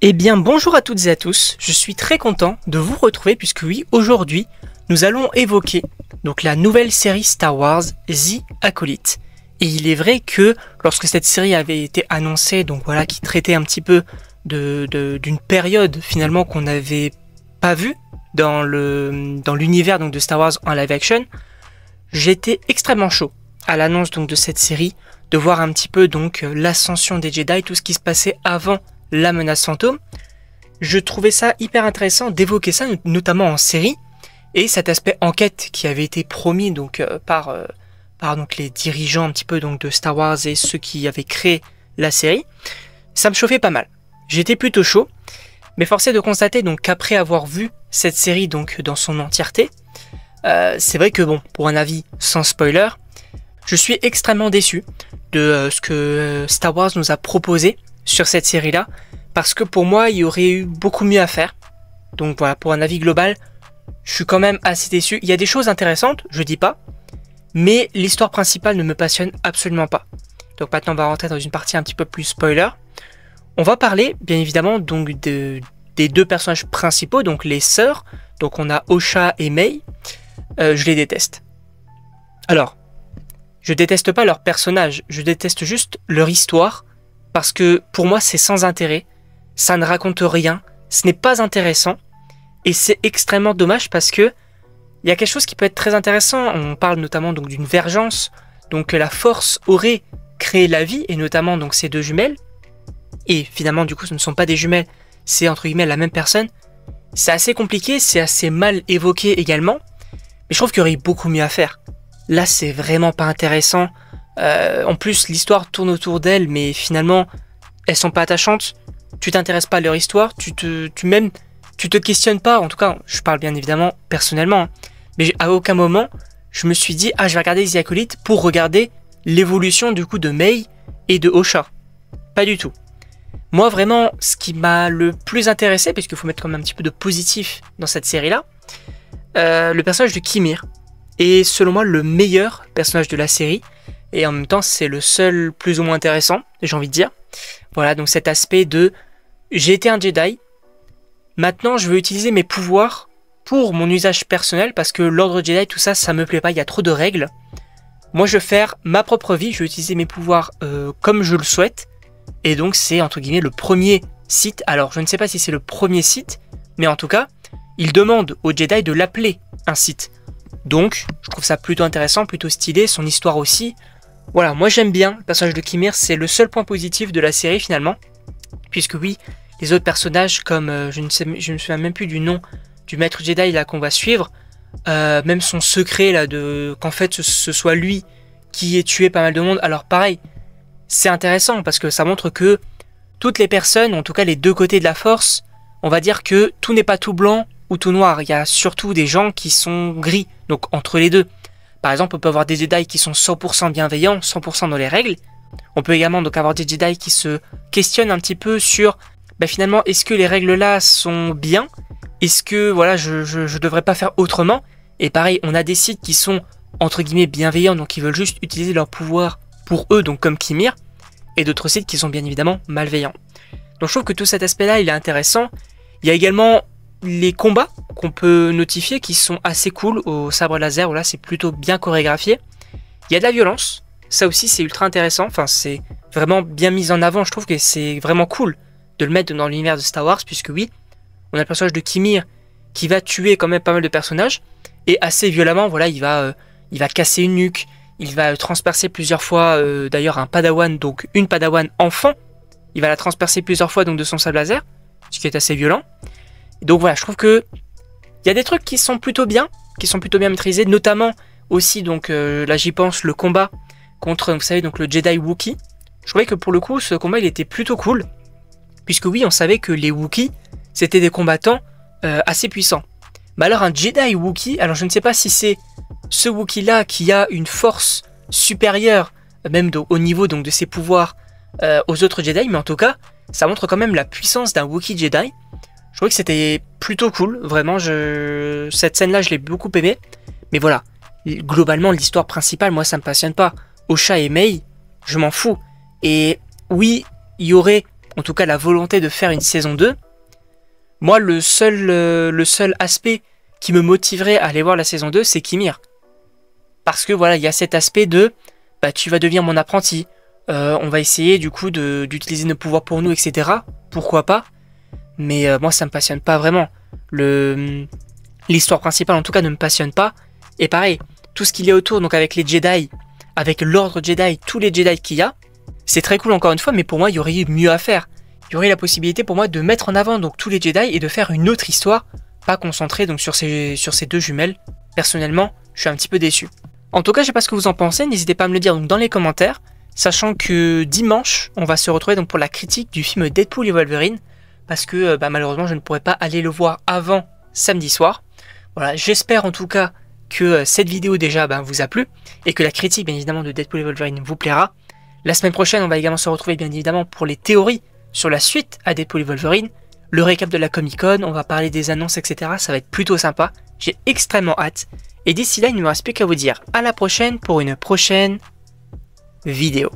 Eh bien bonjour à toutes et à tous, je suis très content de vous retrouver puisque oui, aujourd'hui, nous allons évoquer donc la nouvelle série Star Wars The Acolyte. Et il est vrai que lorsque cette série avait été annoncée, donc voilà, qui traitait un petit peu d'une période finalement qu'on n'avait pas vue dans l'univers donc de Star Wars en live action, j'étais extrêmement chaud à l'annonce donc de cette série, de voir un petit peu donc l'ascension des Jedi, tout ce qui se passait avant la menace fantôme. Je trouvais ça hyper intéressant d'évoquer ça, notamment en série, et cet aspect enquête qui avait été promis donc par donc les dirigeants un petit peu donc de Star Wars et ceux qui avaient créé la série, ça me chauffait pas mal. J'étais plutôt chaud, mais force est de constater donc qu'après avoir vu cette série donc dans son entièreté, c'est vrai que bon, pour un avis sans spoiler, je suis extrêmement déçu de ce que Star Wars nous a proposé sur cette série-là, parce que pour moi, il y aurait eu beaucoup mieux à faire. Donc voilà, pour un avis global, je suis quand même assez déçu. Il y a des choses intéressantes, je dis pas, mais l'histoire principale ne me passionne absolument pas. Donc maintenant, on va rentrer dans une partie un petit peu plus spoiler. On va parler, bien évidemment, donc des deux personnages principaux, donc les sœurs. Donc on a Osha et May. Je les déteste. Alors, je déteste pas leur personnage, je déteste juste leur histoire, parce que pour moi c'est sans intérêt, ça ne raconte rien, ce n'est pas intéressant, et c'est extrêmement dommage parce que il y a quelque chose qui peut être très intéressant. On parle notamment donc d'une vergence, donc la Force aurait créé la vie, et notamment donc ces deux jumelles, et finalement du coup ce ne sont pas des jumelles, c'est entre guillemets la même personne. C'est assez compliqué, c'est assez mal évoqué également, mais je trouve qu'il y aurait beaucoup mieux à faire. Là, c'est vraiment pas intéressant. En plus, l'histoire tourne autour d'elles, mais finalement, elles sont pas attachantes. Tu t'intéresses pas à leur histoire, tu te questionnes pas. En tout cas, je parle bien évidemment personnellement, hein, mais à aucun moment, je me suis dit, ah, je vais regarder The Acolyte pour regarder l'évolution du coup de May et de Osha. Pas du tout. Moi, vraiment, ce qui m'a le plus intéressé, puisqu'il faut mettre quand même un petit peu de positif dans cette série-là, le personnage de Kimir est selon moi le meilleur personnage de la série, et en même temps c'est le seul plus ou moins intéressant, j'ai envie de dire. Voilà, donc cet aspect de j'ai été un Jedi, maintenant je veux utiliser mes pouvoirs pour mon usage personnel, parce que l'ordre Jedi, tout ça, ça me plaît pas, il y a trop de règles. Moi je veux faire ma propre vie, je veux utiliser mes pouvoirs comme je le souhaite, et donc c'est entre guillemets le premier Sith. Alors je ne sais pas si c'est le premier Sith, mais en tout cas, il demande aux Jedi de l'appeler un Sith. Donc, je trouve ça plutôt intéressant, plutôt stylé, son histoire aussi. Voilà, moi j'aime bien le personnage de Kimir, c'est le seul point positif de la série finalement. Puisque oui, les autres personnages comme, je ne me souviens même plus du nom du maître Jedi là qu'on va suivre, même son secret là qu'en fait ce soit lui qui ait tué pas mal de monde. Alors pareil, c'est intéressant parce que ça montre que toutes les personnes, en tout cas les deux côtés de la force, on va dire que tout n'est pas tout blanc ou tout noir, il y a surtout des gens qui sont gris, donc entre les deux. Par exemple, on peut avoir des Jedi qui sont 100% bienveillants, 100% dans les règles. On peut également donc avoir des Jedi qui se questionnent un petit peu sur, finalement, est-ce que les règles là sont bien? Est-ce que, voilà, je devrais pas faire autrement? Et pareil, on a des Sith qui sont, entre guillemets, bienveillants, donc qui veulent juste utiliser leur pouvoir pour eux, donc comme Kimir, et d'autres Sith qui sont bien évidemment malveillants. Donc je trouve que tout cet aspect-là, il est intéressant. Il y a également les combats qu'on peut notifier qui sont assez cool au sabre laser, là c'est plutôt bien chorégraphié. Il y a de la violence, ça aussi c'est ultra intéressant, enfin c'est vraiment bien mis en avant, je trouve que c'est vraiment cool de le mettre dans l'univers de Star Wars, puisque oui, on a le personnage de Kimir qui va tuer quand même pas mal de personnages, et assez violemment, voilà, il va casser une nuque, il va transpercer plusieurs fois d'ailleurs un padawan, donc une padawan enfant, il va la transpercer plusieurs fois donc de son sabre laser, ce qui est assez violent. Donc voilà, je trouve que il y a des trucs qui sont plutôt bien maîtrisés, notamment aussi donc là j'y pense, le combat contre, vous savez, donc le Jedi Wookiee. Je trouvais que pour le coup ce combat il était plutôt cool, puisque oui, on savait que les Wookiees c'était des combattants assez puissants. Mais alors un Jedi Wookiee, alors je ne sais pas si c'est ce Wookiee là qui a une force supérieure même au niveau donc de ses pouvoirs aux autres Jedi, mais en tout cas ça montre quand même la puissance d'un Wookiee Jedi. Je trouvais que c'était plutôt cool, vraiment, cette scène-là, je l'ai beaucoup aimée. Mais voilà, globalement, l'histoire principale, moi, ça me passionne pas. Osha et May, je m'en fous. Et oui, il y aurait en tout cas la volonté de faire une saison 2, moi le seul aspect qui me motiverait à aller voir la saison 2, c'est Kimir. Parce que voilà, il y a cet aspect de bah, tu vas devenir mon apprenti, on va essayer du coup d'utiliser nos pouvoirs pour nous, etc. Pourquoi pas? Mais moi ça me passionne pas vraiment. L'histoire principale en tout cas ne me passionne pas. Et pareil, tout ce qu'il y a autour, donc avec les Jedi, avec l'ordre Jedi, tous les Jedi qu'il y a, c'est très cool encore une fois, mais pour moi il y aurait mieux à faire. Il y aurait la possibilité pour moi de mettre en avant donc tous les Jedi et de faire une autre histoire, pas concentrée donc sur ces deux jumelles. Personnellement, je suis un petit peu déçu. En tout cas, je sais pas ce que vous en pensez, n'hésitez pas à me le dire donc dans les commentaires, sachant que dimanche, on va se retrouver donc pour la critique du film Deadpool et Wolverine, parce que bah, malheureusement je ne pourrai pas aller le voir avant samedi soir. Voilà, j'espère en tout cas que cette vidéo déjà vous a plu, et que la critique bien évidemment de Deadpool et Wolverine vous plaira. La semaine prochaine, on va également se retrouver bien évidemment pour les théories sur la suite à Deadpool et Wolverine, le récap de la Comic Con, on va parler des annonces, etc. Ça va être plutôt sympa, j'ai extrêmement hâte. Et d'ici là, il ne me reste plus qu'à vous dire à la prochaine pour une prochaine vidéo.